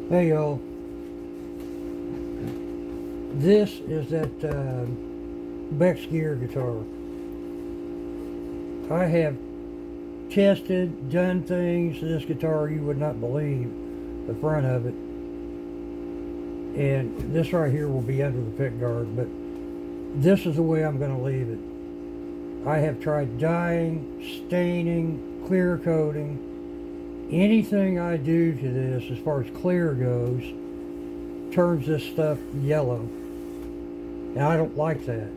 Hey y'all, this is that Beck's Gear guitar. I have tested, done things to this guitar you would not believe the front of it. And this right here will be under the pick guard, but this is the way I'm going to leave it. I have tried dyeing, staining, clear coating. Anything I do to this as far as clear goes turns this stuff yellow. And I don't like that.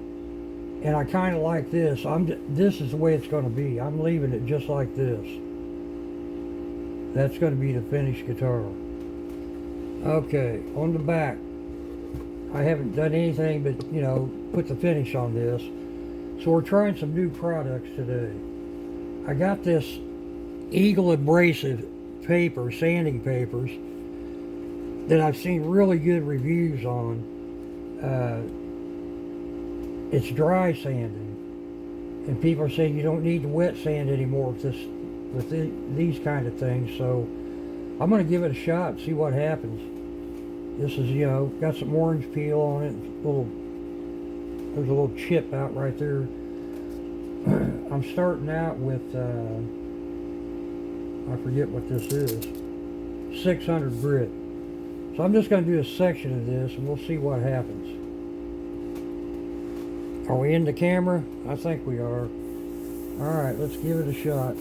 And I kind of like this. This is the way it's going to be. I'm leaving it just like this. That's going to be the finished guitar. Okay, on the back, I haven't done anything but, put the finish on this. So we're trying some new products today. I got this Eagle abrasive paper, sanding papers, that I've seen really good reviews on. It's dry sanding, and people are saying you don't need to wet sand anymore with these kind of things. So I'm going to give it a shot and see what happens. This is, got some orange peel on it. There's a little chip out right there. I'm starting out with, I forget what this is, 600 grit. So I'm just going to do a section of this and we'll see what happens. Are we in the camera? I think we are. Alright, let's give it a shot.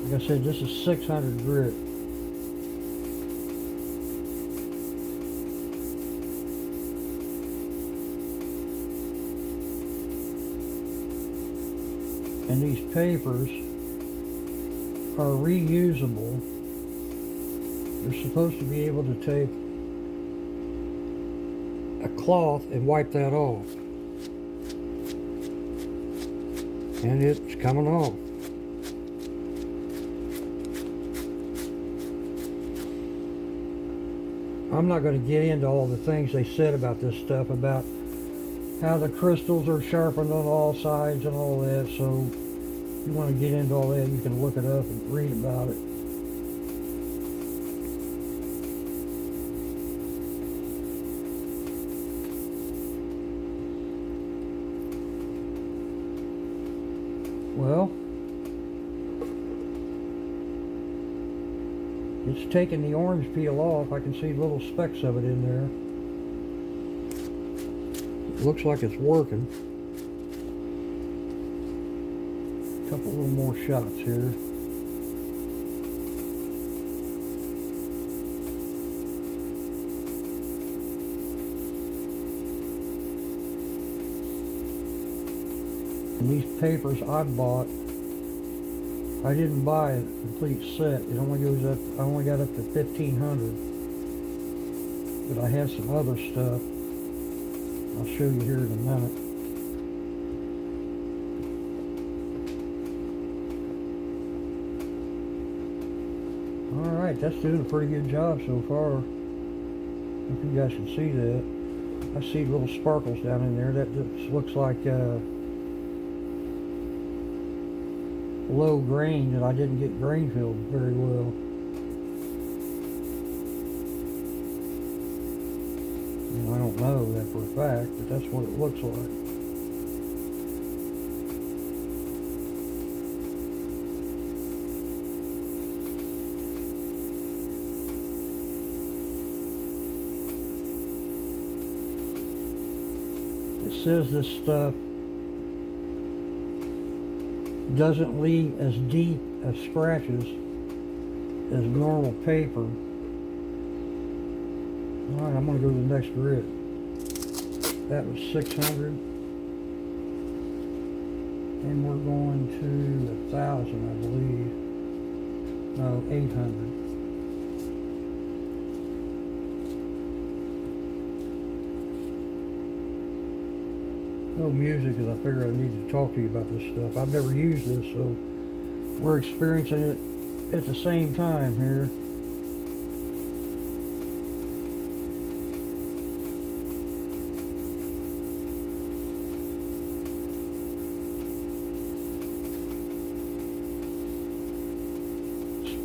Like I said, this is 600 grit. And these papers are reusable. You're supposed to be able to take a cloth and wipe that off. And it's coming off. I'm not going to get into all the things they said about this stuff, about how the crystals are sharpened on all sides and all that. So if you want to get into all that, you can look it up and read about it. Well, it's taking the orange peel off. I can see little specks of it in there. It looks like it's working. A couple little more shots here. And these papers I bought, I didn't buy a complete set. It only goes up, I only got up to 1,500. But I have some other stuff I'll show you here in a minute. Alright, that's doing a pretty good job so far. I don't know if you guys can see that. I see little sparkles down in there. That just looks like low grain, that I didn't get grain filled very well. I don't know that for a fact, but that's what it looks like. It says this stuff doesn't leave as deep as scratches as normal paper. Alright, I'm going to go to the next grit. That was 600. And we're going to 1,000, I believe. No, 800. No music, because I figure I need to talk to you about this stuff. I've never used this, so we're experiencing it at the same time here.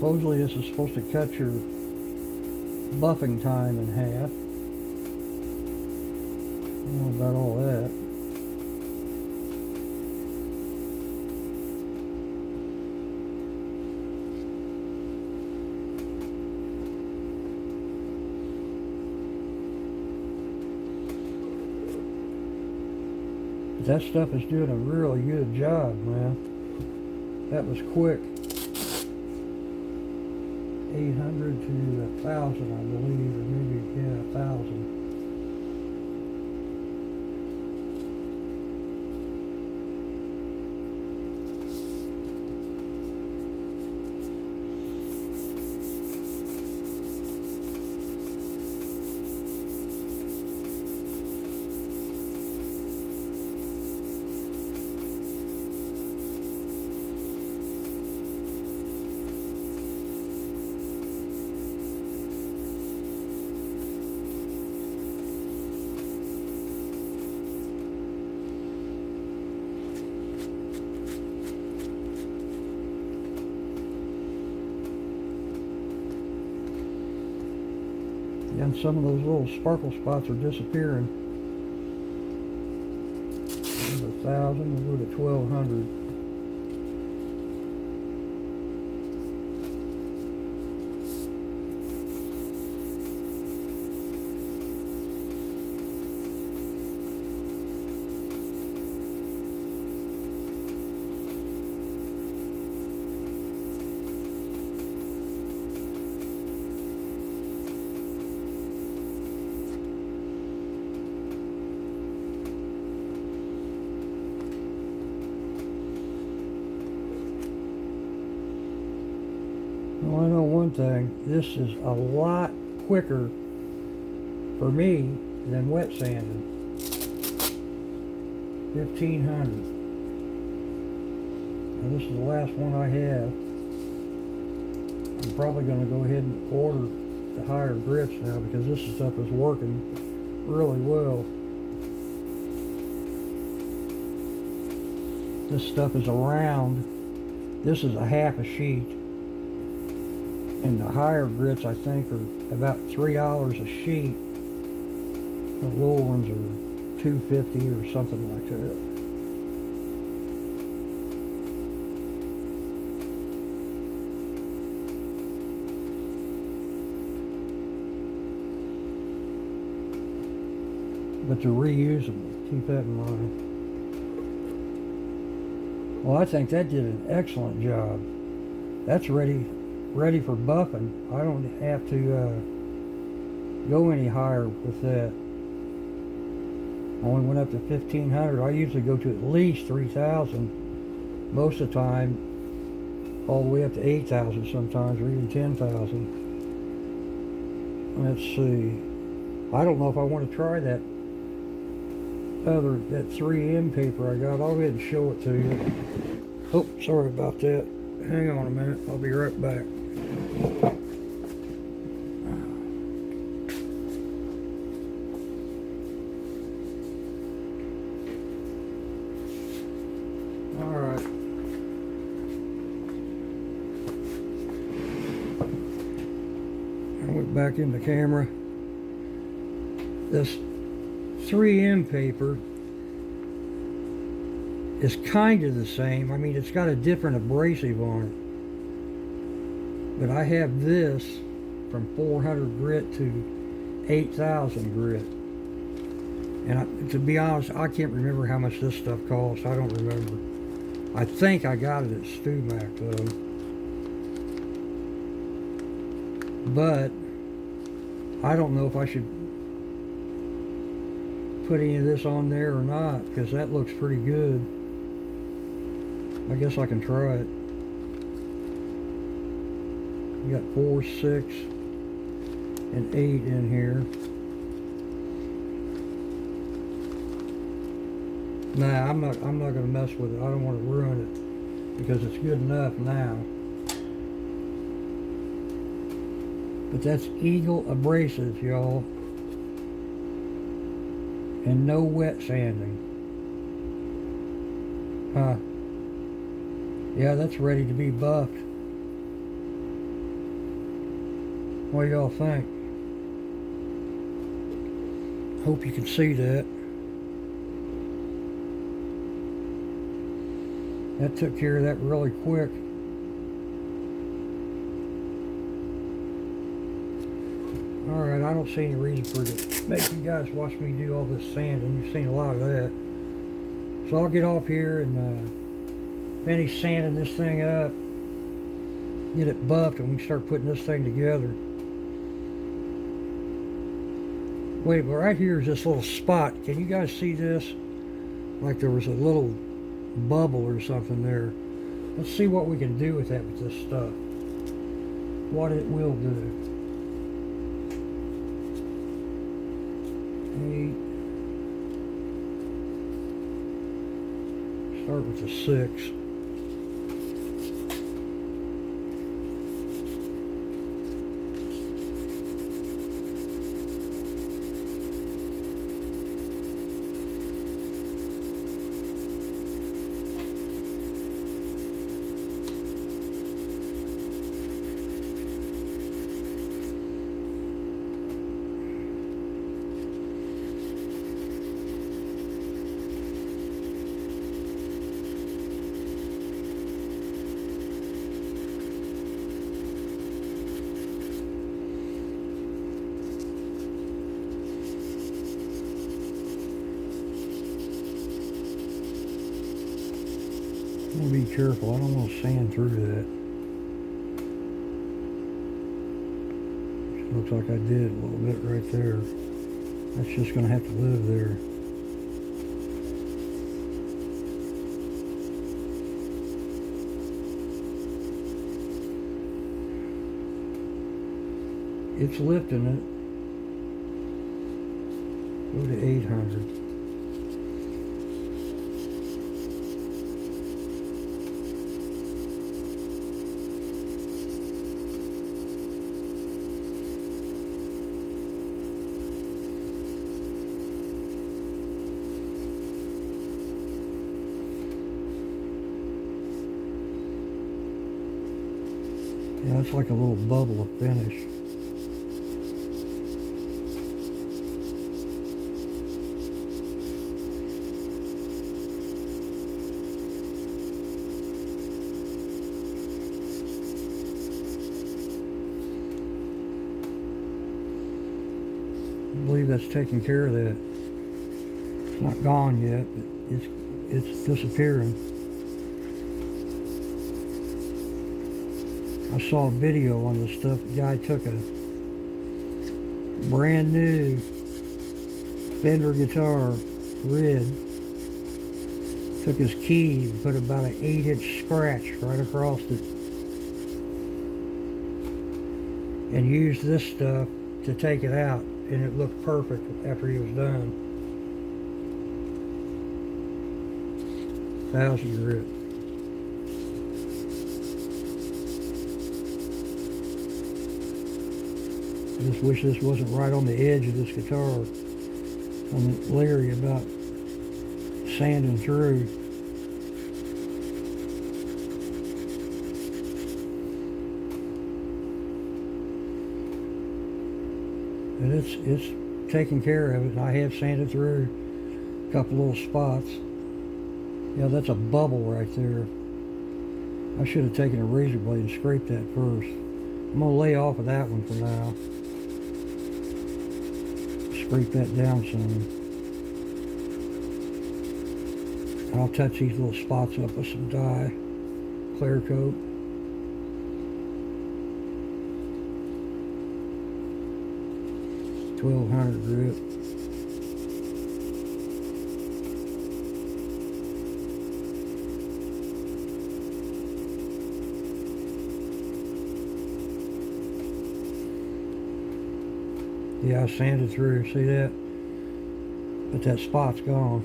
Supposedly this is supposed to cut your buffing time in half. I don't know about all that. But that stuff is doing a really good job, man. That was quick. 800 to 1,000, I believe, or maybe, yeah, 1,000. And some of those little sparkle spots are disappearing. There's 1,000, we'll go to 1,200. Well, I know one thing, this is a lot quicker for me than wet sanding. 1,500. Now this is the last one I have. I'm probably going to go ahead and order the higher grits now because this stuff is working really well. This stuff is around. This is a half a sheet. And the higher grits, I think, are about $3 a sheet. The lower ones are $2.50 or something like that. But they're reusable. Keep that in mind. Well, I think that did an excellent job. That's ready for buffing. I don't have to go any higher with that. I only went up to 1,500. I usually go to at least 3,000 most of the time, all the way up to 8,000 sometimes, or even 10,000. Let's see. I don't know if I want to try that 3M paper I got. I'll go ahead and show it to you. Oh, sorry about that. Hang on a minute. I'll be right back. Alright. I went back in the camera. This 3M paper is kind of the same. I mean, it's got a different abrasive on it. But I have this from 400 grit to 8,000 grit. And to be honest, I can't remember how much this stuff costs. I don't remember. I think I got it at Stumac though. But I don't know if I should put any of this on there or not, because that looks pretty good. I guess I can try it. We got 4, 6, and 8 in here. Nah, I'm not gonna mess with it. I don't want to ruin it because it's good enough now. But that's Eagle abrasives, y'all. And no wet sanding. Yeah, that's ready to be buffed. What do y'all think? Hope you can see that. That took care of that really quick. Alright, I don't see any reason for it to make you guys watch me do all this sanding. You've seen a lot of that. So I'll get off here and finish sanding this thing up. Get it buffed and we can start putting this thing together. Wait, but right here is this little spot. Can you guys see this? Like there was a little bubble or something there. Let's see what we can do with that with this stuff. What it will do. 8. Start with the 6. I'm gonna be careful. I don't want to sand through that. Looks like I did a little bit right there. That's just gonna have to live there. It's lifting it. Go to 800. Yeah, it's like a little bubble of finish. I believe that's taking care of that. It's not gone yet, but it's disappearing. I saw a video on this stuff. The guy took a brand new Fender guitar, red, took his key and put about an 8-inch scratch right across it, and used this stuff to take it out, and it looked perfect after he was done. 1000 grit. I just wish this wasn't right on the edge of this guitar. I'm leery about sanding through. And it's taking care of it. I have sanded through a couple little spots. Yeah, that's a bubble right there. I should have taken a razor blade and scraped that first. I'm going to lay off of that one for now. Scrape that down some. I'll touch these little spots up with some dye, clear coat. $1200 grit. Yeah, I sanded through, see that? But that spot's gone.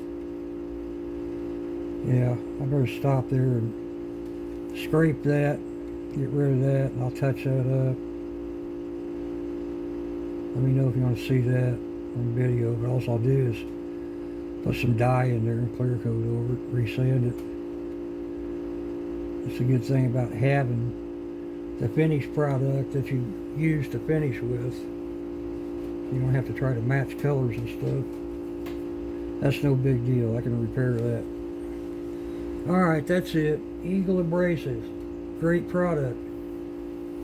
Yeah, I better stop there and scrape that, get rid of that, and I'll touch that up. Let me know if you want to see that on video, but all I'll do is put some dye in there and clear coat over it, resand it. It's a good thing about having the finished product that you use to finish with. You don't have to try to match colors and stuff. That's no big deal. I can repair that. Alright, that's it. Eagle Abrasives. Great product.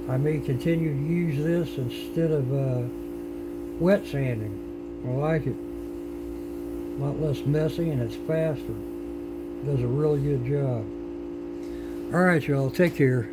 I may continue to use this instead of wet sanding. I like it. A lot less messy and it's faster. Does a really good job. Alright, y'all. Take care.